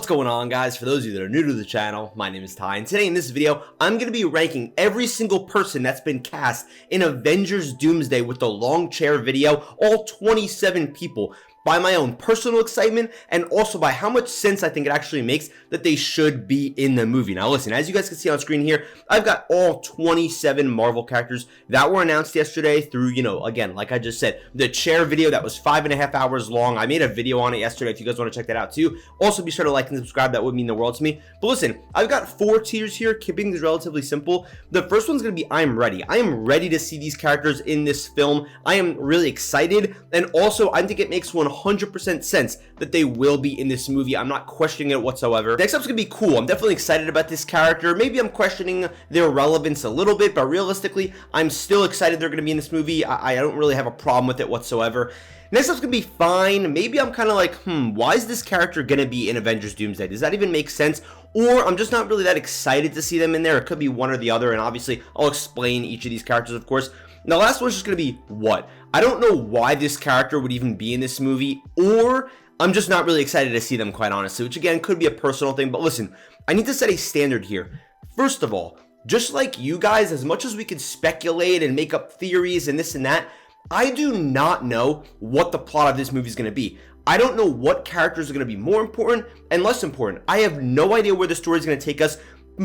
What's going on, guys? For those of you that are new to the channel, my name is Ty, and today in this video, I'm going to be ranking every single person that's been cast in Avengers Doomsday with the long chair video, all 27 people, by my own personal excitement and also by how much sense I think it actually makes that they should be in the movie. Now listen, as you guys can see on screen here, I've got all 27 Marvel characters that were announced yesterday through, again, like I just said, the chair video that was 5.5 hours long. I made a video on it yesterday if you guys want to check that out too. Also be sure to like and subscribe, that would mean the world to me. But listen, I've got 4 tiers here, keeping these relatively simple. The first one's going to be I'm ready. I am ready to see these characters in this film. I am really excited, and also I think it makes 100% sense that they will be in this movie. I'm not questioning it whatsoever. Next up's gonna be cool. I'm definitely excited about this character. Maybe I'm questioning their relevance a little bit, but realistically, I'm still excited they're gonna be in this movie. I don't really have a problem with it whatsoever. Next up's gonna be fine. Maybe I'm kind of like, why is this character gonna be in Avengers Doomsday? Does that even make sense? Or I'm just not really that excited to see them in there. It could be one or the other, and obviously I'll explain each of these characters, of course. Now, last one's just gonna be what? I don't know why this character would even be in this movie, or I'm just not really excited to see them, quite honestly, which again could be a personal thing. But listen, I need to set a standard here. First of all, just like you guys, as much as we could speculate and make up theories and this and that, I do not know what the plot of this movie is going to be. I don't know what characters are going to be more important and less important. I have no idea where the story is going to take us,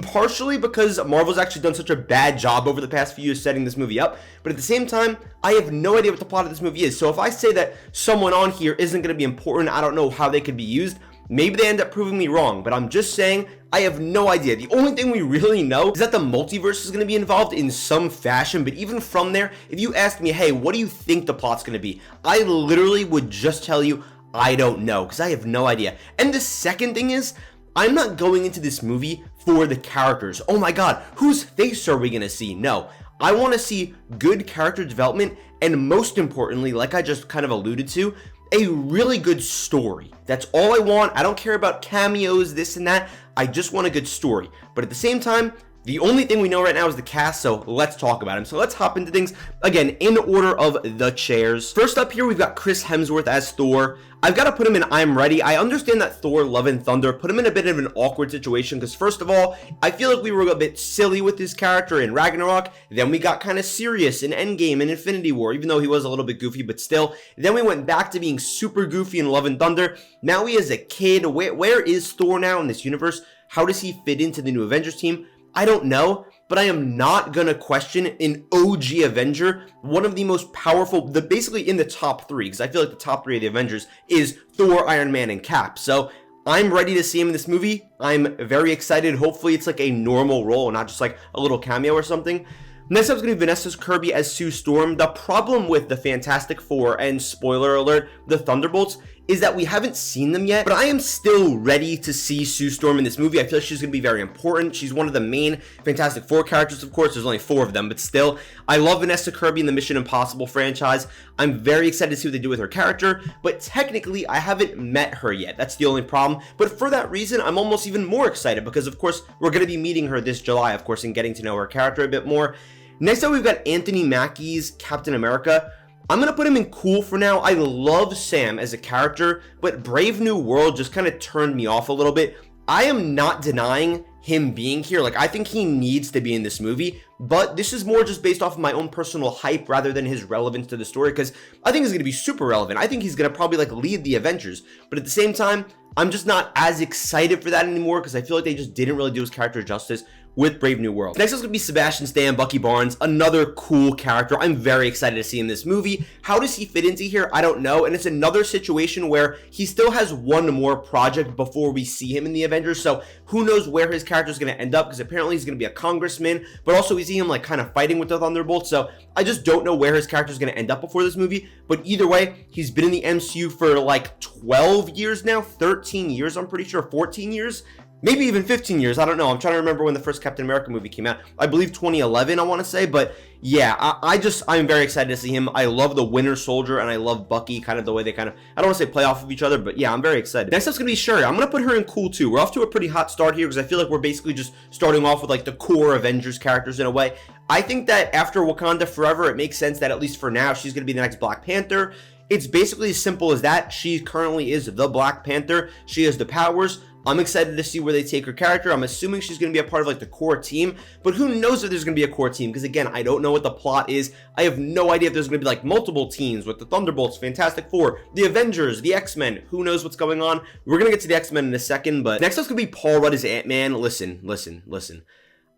partially because Marvel's actually done such a bad job over the past few years setting this movie up, but at the same time, I have no idea what the plot of this movie is. So if I say that someone on here isn't going to be important, I don't know how they could be used. Maybe they end up proving me wrong, but I'm just saying I have no idea. The only thing we really know is that the multiverse is going to be involved in some fashion, but even from there, if you asked me, hey, what do you think the plot's going to be? I literally would just tell you, I don't know, because I have no idea. And the second thing is, I'm not going into this movie for the characters. Oh my god, whose face are we going to see? No, I want to see good character development, and most importantly, like I just kind of alluded to, a really good story. That's all I want. I don't care about cameos, this and that. I just want a good story. But at the same time, the only thing we know right now is the cast, so let's talk about him. So let's hop into things, again, in order of the chairs. First up here, we've got Chris Hemsworth as Thor. I've got to put him in I'm ready. I understand that Thor, Love and Thunder put him in a bit of an awkward situation because, first of all, I feel like we were a bit silly with his character in Ragnarok. Then we got kind of serious in Endgame and Infinity War, even though he was a little bit goofy, but still. Then we went back to being super goofy in Love and Thunder. Now he is a kid. Where is Thor now in this universe? How does he fit into the new Avengers team? I don't know, but I am not gonna question an OG Avenger, one of the most powerful, basically in the top 3, because I feel like the top 3 of the Avengers is Thor, Iron Man, and Cap. So I'm ready to see him in this movie. I'm very excited. Hopefully it's like a normal role, not just like a little cameo or something. Next up is going to be Vanessa Kirby as Sue Storm. The problem with the Fantastic Four, and spoiler alert, the Thunderbolts, is that we haven't seen them yet, but I am still ready to see Sue Storm in this movie. I feel like she's going to be very important. She's one of the main Fantastic Four characters, of course. There's only 4 of them, but still, I love Vanessa Kirby in the Mission Impossible franchise. I'm very excited to see what they do with her character, but technically, I haven't met her yet. That's the only problem, but for that reason, I'm almost even more excited because, of course, we're going to be meeting her this July, of course, and getting to know her character a bit more. Next up, we've got Anthony Mackie's Captain America. I'm going to put him in cool for now. I love Sam as a character, but Brave New World just kind of turned me off a little bit. I am not denying him being here. Like, I think he needs to be in this movie, but this is more just based off of my own personal hype rather than his relevance to the story, because I think he's going to be super relevant. I think he's going to probably like lead the Avengers, but at the same time, I'm just not as excited for that anymore because I feel like they just didn't really do his character justice with Brave New World. Next is going to be Sebastian Stan, Bucky Barnes, another cool character. I'm very excited to see in this movie. How does he fit into here? I don't know, and it's another situation where he still has one more project before we see him in the Avengers, so who knows where his character is going to end up, because apparently he's going to be a congressman, but also we see him like kind of fighting with the Thunderbolts, so I just don't know where his character is going to end up before this movie, but either way, he's been in the MCU for like 12 years now, 13 years, I'm pretty sure, 14 years? Maybe even 15 years, I don't know. I'm trying to remember when the first Captain America movie came out. I believe 2011, I want to say, but yeah, I'm very excited to see him. I love the Winter Soldier, and I love Bucky, kind of the way they kind of, I don't want to say play off of each other, but yeah, I'm very excited. Next up's going to be Shuri. I'm going to put her in cool too. We're off to a pretty hot start here, because I feel like we're basically just starting off with like the core Avengers characters in a way. I think that after Wakanda Forever, it makes sense that at least for now, she's going to be the next Black Panther. It's basically as simple as that. She currently is the Black Panther. She has the powers. I'm excited to see where they take her character. I'm assuming she's going to be a part of like the core team, but who knows if there's going to be a core team, because again, I don't know what the plot is. I have no idea if there's going to be like multiple teams with the Thunderbolts, Fantastic Four, the Avengers, the X-Men. Who knows what's going on? We're going to get to the X-Men in a second, but next up's going to be Paul Rudd as Ant-Man. Listen.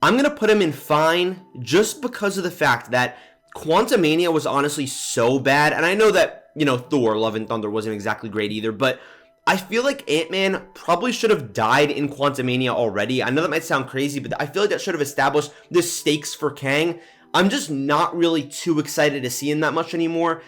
I'm going to put him in fine just because of the fact that Quantumania was honestly so bad, and I know that, you know, Thor, Love and Thunder wasn't exactly great either, but I feel like Ant-Man probably should have died in Quantumania already. I know that might sound crazy, but I feel like that should have established the stakes for Kang. I'm just not really too excited to see him that much anymore.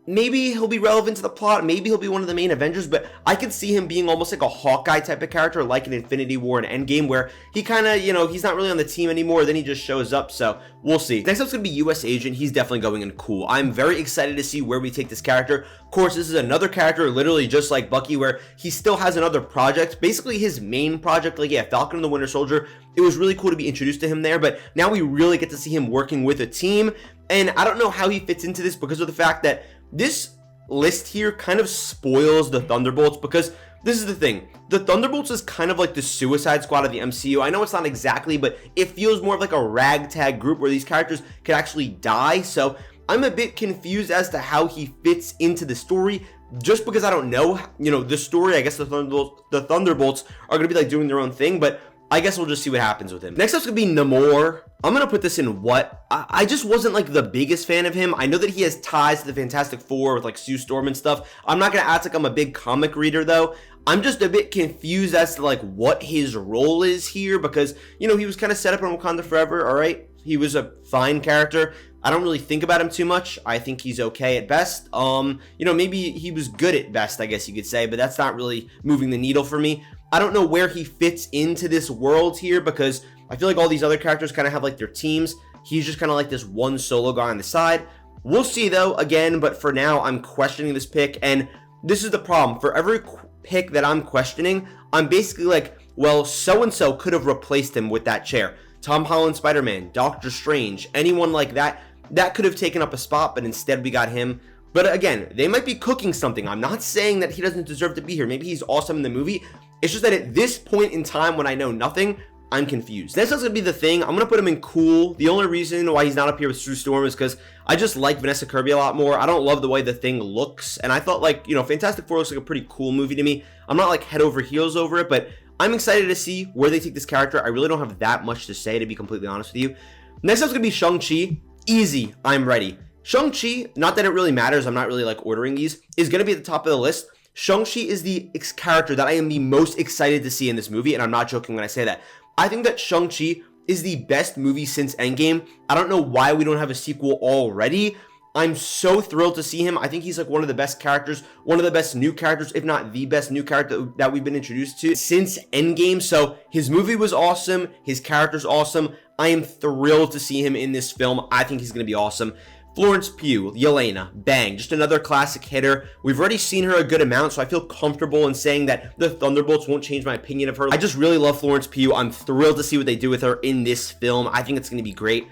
Maybe he'll be relevant to the plot, maybe he'll be one of the main Avengers, but I could see him being almost like a Hawkeye type of character, like in Infinity War and Endgame, where he kind of, you know, he's not really on the team anymore, then he just shows up, so we'll see. Next up's going to be US Agent. He's definitely going in cool. I'm very excited to see where we take this character. Of course, this is another character, literally just like Bucky, where he still has another project, basically his main project, like, yeah, Falcon and the Winter Soldier. It was really cool to be introduced to him there, but now we really get to see him working with a team, and I don't know how he fits into this because of the fact that this list here kind of spoils the Thunderbolts, because this is the thing, the Thunderbolts is kind of like the Suicide Squad of the MCU. I know it's not exactly, but it feels more of like a ragtag group where these characters could actually die, so I'm a bit confused as to how he fits into the story, just because I don't know, you know, the story. I guess the Thunderbolts are going to be like doing their own thing, but I guess we'll just see what happens with him. Next up's gonna be Namor. I'm gonna put this in what? I just wasn't like the biggest fan of him. I know that he has ties to the Fantastic Four with like Sue Storm and stuff. I'm not gonna act like I'm a big comic reader though. I'm just a bit confused as to like what his role is here, because, you know, he was kind of set up in Wakanda Forever, all right? He was a fine character. I don't really think about him too much. I think he's okay at best. You know, maybe he was good at best, I guess you could say, but that's not really moving the needle for me. I don't know where he fits into this world here, because I feel like all these other characters kind of have like their teams. He's just kind of like this one solo guy on the side. We'll see though, again, but for now I'm questioning this pick, and this is the problem. For every pick that I'm questioning, I'm basically like, well, so-and-so could have replaced him with that chair. Tom Holland, Spider-Man, Doctor Strange, anyone like that, that could have taken up a spot, but instead we got him. But again, they might be cooking something. I'm not saying that he doesn't deserve to be here. Maybe he's awesome in the movie. It's just that at this point in time when I know nothing, I'm confused. Next up's gonna be The Thing. I'm gonna put him in cool. The only reason why he's not up here with Sue Storm is because I just like Vanessa Kirby a lot more. I don't love the way The Thing looks, and I thought, like, you know, Fantastic Four looks like a pretty cool movie to me. I'm not like head over heels over it, but I'm excited to see where they take this character. I really don't have that much to say, to be completely honest with you. Next up's gonna be Shang-Chi. Easy, I'm ready. Shang-Chi, not that it really matters, I'm not really like ordering these, is gonna be at the top of the list. Shang-Chi is the character that I am the most excited to see in this movie, and I'm not joking when I say that. I think that Shang-Chi is the best movie since Endgame. I don't know why we don't have a sequel already. I'm so thrilled to see him. I think he's like one of the best characters, one of the best new characters, if not the best new character that we've been introduced to since Endgame. So his movie was awesome. His character's awesome. I am thrilled to see him in this film. I think he's going to be awesome. Florence Pugh, Yelena, bang, just another classic hitter. We've already seen her a good amount, so I feel comfortable in saying that the Thunderbolts won't change my opinion of her. I just really love Florence Pugh. I'm thrilled to see what they do with her in this film. I think it's going to be great.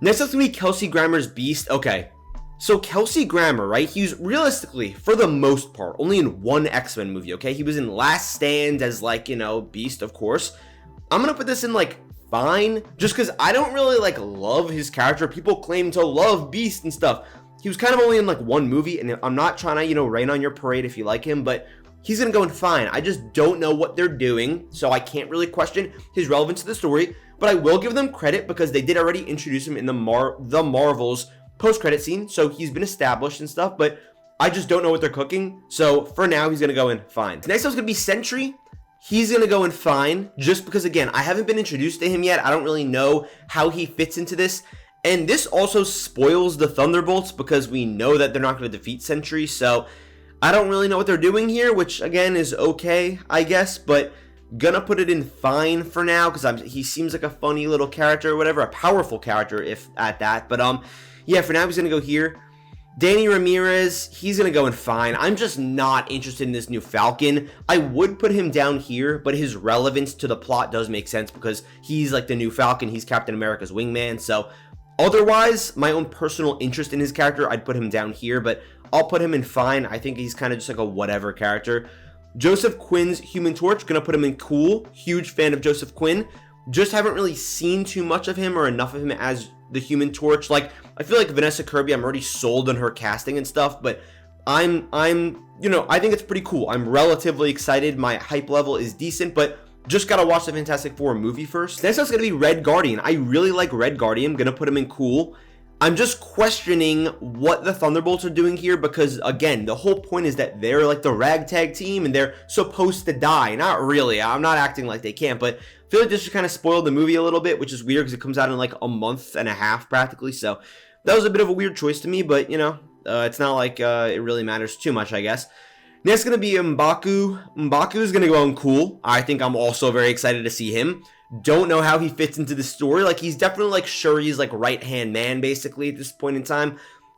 Next up's going to be Kelsey Grammer's Beast. Okay, so Kelsey Grammer, right? He was realistically, for the most part, only in one X-Men movie, okay? He was in Last Stand as, like, you know, Beast, of course. I'm going to put this in, like, fine, just because I don't really like love his character. People claim to love Beast and stuff. He was kind of only in like one movie, and I'm not trying to, you know, rain on your parade if you like him, but he's gonna go in fine. I just don't know what they're doing, so I can't really question his relevance to the story, but I will give them credit because they did already introduce him in the Marvels post-credit scene, so he's been established and stuff, but I just don't know what they're cooking, so for now he's gonna go in fine. Next up's gonna be Sentry. He's going to go in fine, just because, again, I haven't been introduced to him yet. I don't really know how he fits into this. And this also spoils the Thunderbolts, because we know that they're not going to defeat Sentry. So I don't really know what they're doing here, which, again, is okay, I guess. But gonna put it in fine for now, because he seems like a funny little character or whatever. A powerful character, if at that. But, yeah, for now, he's going to go here. Danny Ramirez, he's going to go in fine. I'm just not interested in this new Falcon. I would put him down here, but his relevance to the plot does make sense because he's like the new Falcon. He's Captain America's wingman. So otherwise, my own personal interest in his character, I'd put him down here, but I'll put him in fine. I think he's kind of just like a whatever character. Joseph Quinn's Human Torch, gonna put him in cool. Huge fan of Joseph Quinn. Just haven't really seen too much of him or enough of him as the Human Torch. Like, I feel like Vanessa Kirby, I'm already sold on her casting and stuff, but I'm you know, I think it's pretty cool. I'm relatively excited. My hype level is decent, but just gotta watch the Fantastic Four movie first. Next up's gonna be Red Guardian. I really like Red Guardian. Gonna put him in cool. I'm just questioning what the Thunderbolts are doing here because, again, the whole point is that they're like the ragtag team and they're supposed to die. Not really. I'm not acting like they can't, but I feel like this just kind of spoiled the movie a little bit, which is weird because it comes out in like a month and a half practically. So that was a bit of a weird choice to me, but, you know, it's not like it really matters too much, I guess. Next going to be M'Baku. M'Baku is going to go on cool. I think I'm also very excited to see him. Don't know how he fits into the story. Like, he's definitely like Shuri's like right-hand man basically at this point in time.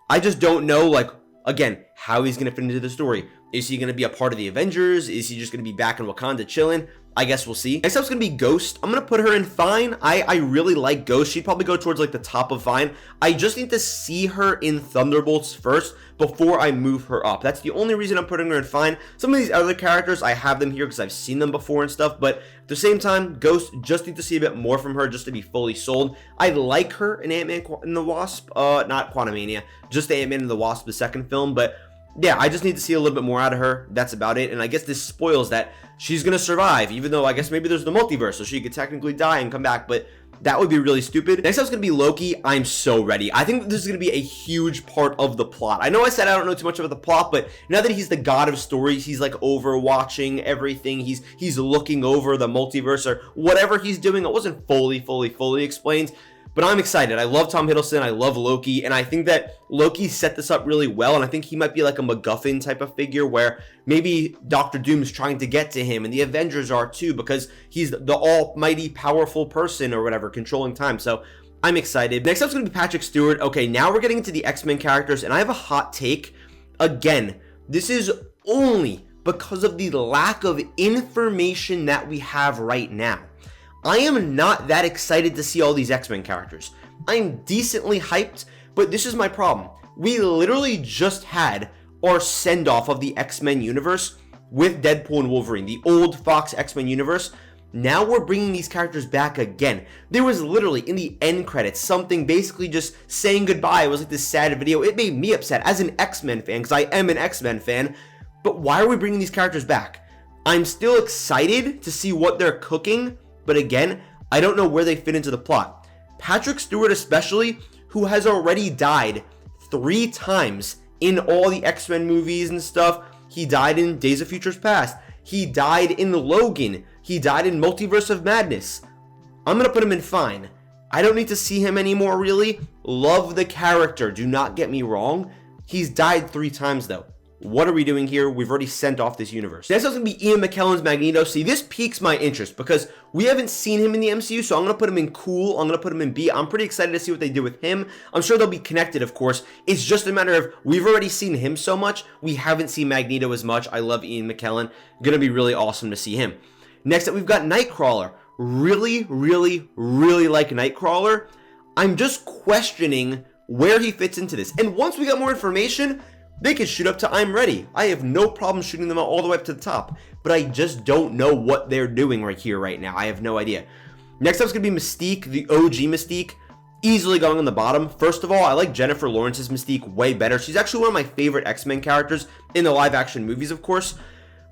I just don't know, like, again, how he's going to fit into the story. Is he going to be a part of the Avengers? Is he just going to be back in Wakanda chilling? I guess we'll see. Next up's going to be Ghost. I'm going to put her in fine. I really like Ghost. She'd probably go towards like the top of fine. I just need to see her in Thunderbolts first before I move her up. That's the only reason I'm putting her in fine. Some of these other characters, I have them here because I've seen them before and stuff, but at the same time, Ghost, just need to see a bit more from her just to be fully sold. I like her in Ant-Man and the Wasp, not Quantumania, just the Ant-Man and the Wasp, the second film, but yeah, I just need to see a little bit more out of her. That's about it. And I guess this spoils that she's going to survive, even though I guess maybe there's the multiverse, so she could technically die and come back, but that would be really stupid. Next up is going to be Loki. I'm so ready. I think this is going to be a huge part of the plot. I know I said I don't know too much about the plot, but now that he's the god of stories, he's like overwatching everything. He's looking over the multiverse or whatever he's doing. It wasn't fully explained. But I'm excited. I love Tom Hiddleston. I love Loki. And I think that Loki set this up really well. And I think he might be like a MacGuffin type of figure where maybe Doctor Doom's trying to get to him. And the Avengers are too because he's the almighty powerful person or whatever controlling time. So I'm excited. Next up is going to be Patrick Stewart. Okay, now we're getting into the X-Men characters. And I have a hot take. Again, this is only because of the lack of information that we have right now. I am not that excited to see all these X-Men characters. I'm decently hyped, but this is my problem. We literally just had our send-off of the X-Men universe with Deadpool and Wolverine, the old Fox X-Men universe. Now we're bringing these characters back again. There was literally in the end credits something basically just saying goodbye. It was like this sad video. It made me upset as an X-Men fan because I am an X-Men fan. But why are we bringing these characters back? I'm still excited to see what they're cooking. But again, I don't know where they fit into the plot. Patrick Stewart especially, who has already died 3 times in all the X-Men movies and stuff. He died in Days of Futures Past. He died in Logan. He died in Multiverse of Madness. I'm going to put him in fine. I don't need to see him anymore, really. Love the character, do not get me wrong. He's died 3 times, though. What are we doing here? We've already sent off this universe. Next up is going to be Ian McKellen's Magneto. See, this piques my interest because we haven't seen him in the MCU, so I'm going to put him in cool. I'm going to put him in B. I'm pretty excited to see what they do with him. I'm sure they'll be connected, of course. It's just a matter of we've already seen him so much. We haven't seen Magneto as much. I love Ian McKellen. Going to be really awesome to see him. Next up, we've got Nightcrawler. Really like Nightcrawler. I'm just questioning where he fits into this. And once we got more information, they could shoot up to I'm ready. I have no problem shooting them all the way up to the top. But I just don't know what they're doing right here, right now. I have no idea. Next up is going to be Mystique, the OG Mystique. Easily going on the bottom. First of all, I like Jennifer Lawrence's Mystique way better. She's actually one of my favorite X-Men characters in the live-action movies, of course.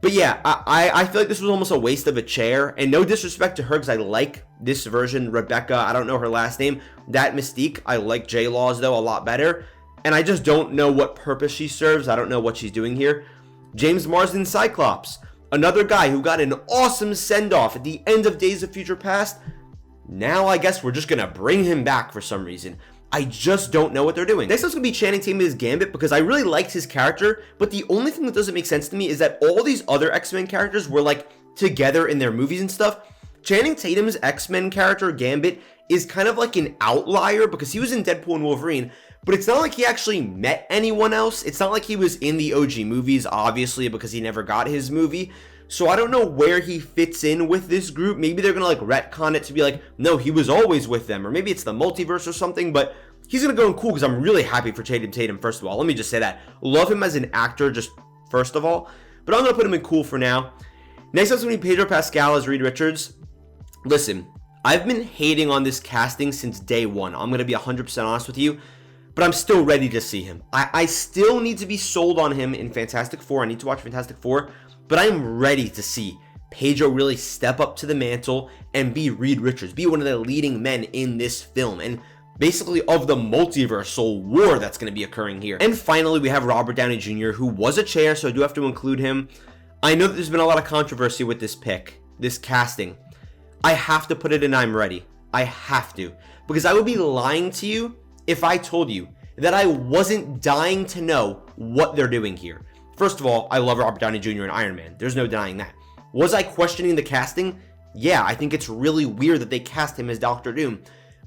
But yeah, I feel like this was almost a waste of a chair. And no disrespect to her because I like this version, Rebecca. I don't know her last name. That Mystique. I like J-Laws, though, a lot better. And I just don't know what purpose she serves. I don't know what she's doing here. James Marsden Cyclops. Another guy who got an awesome send-off at the end of Days of Future Past. Now I guess we're just going to bring him back for some reason. I just don't know what they're doing. Next up's going to be Channing Tatum's Gambit because I really liked his character. But the only thing that doesn't make sense to me is that all these other X-Men characters were like together in their movies and stuff. Channing Tatum's X-Men character Gambit is kind of like an outlier because he was in Deadpool and Wolverine. But it's not like he actually met anyone else. It's not like he was in the OG movies, obviously, because he never got his movie. So I don't know where he fits in with this group. Maybe they're going to like retcon it to be like, no, he was always with them. Or maybe it's the multiverse or something. But he's going to go in cool because I'm really happy for Tatum, first of all. Let me just say that. Love him as an actor, just first of all. but I'm going to put him in cool for now. Next up is going to be Pedro Pascal as Reed Richards. Listen, I've been hating on this casting since day one. I'm going to be 100% honest with you, but I'm still ready to see him. I still need to be sold on him in Fantastic Four. I need to watch Fantastic Four, but I'm ready to see Pedro really step up to the mantle and be Reed Richards, be one of the leading men in this film, and basically of the multiversal war that's going to be occurring here. And finally, we have Robert Downey Jr., who was a chair, so I do have to include him. I know that there's been a lot of controversy with this pick, this casting. I have to put it in I'm ready. I have to. Because I would be lying to you if I told you that I wasn't dying to know what they're doing here. First of all, I love Robert Downey Jr. and Iron Man. There's no denying that. Was I questioning the casting? Yeah, I think it's really weird that they cast him as Doctor Doom.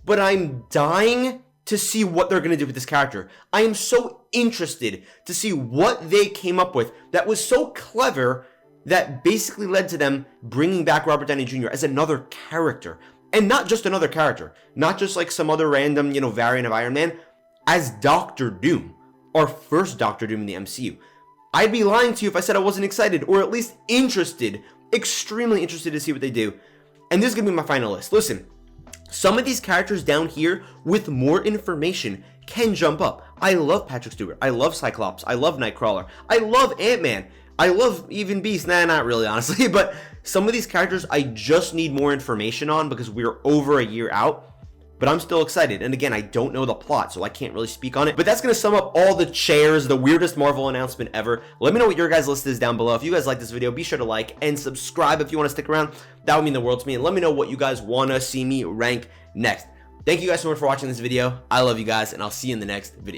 But I'm dying to see what they're going to do with this character. I am so interested to see what they came up with that was so clever that basically led to them bringing back Robert Downey Jr. as another character. And not just another character. Not just like some other random, variant of Iron Man. As Doctor Doom. Our first Doctor Doom in the MCU. I'd be lying to you if I said I wasn't excited, or at least interested. Extremely interested to see what they do. And this is going to be my final list. Listen, some of these characters down here with more information can jump up. I love Patrick Stewart. I love Cyclops. I love Nightcrawler. I love Ant-Man. I love even Beast. Nah, not really, honestly. But some of these characters I just need more information on because we're over a year out. But I'm still excited. And again, I don't know the plot, so I can't really speak on it. But that's going to sum up all the chairs, the weirdest Marvel announcement ever. Let me know what your guys' list is down below. If you guys like this video, be sure to like and subscribe if you want to stick around. That would mean the world to me. And let me know what you guys want to see me rank next. Thank you guys so much for watching this video. I love you guys, and I'll see you in the next video.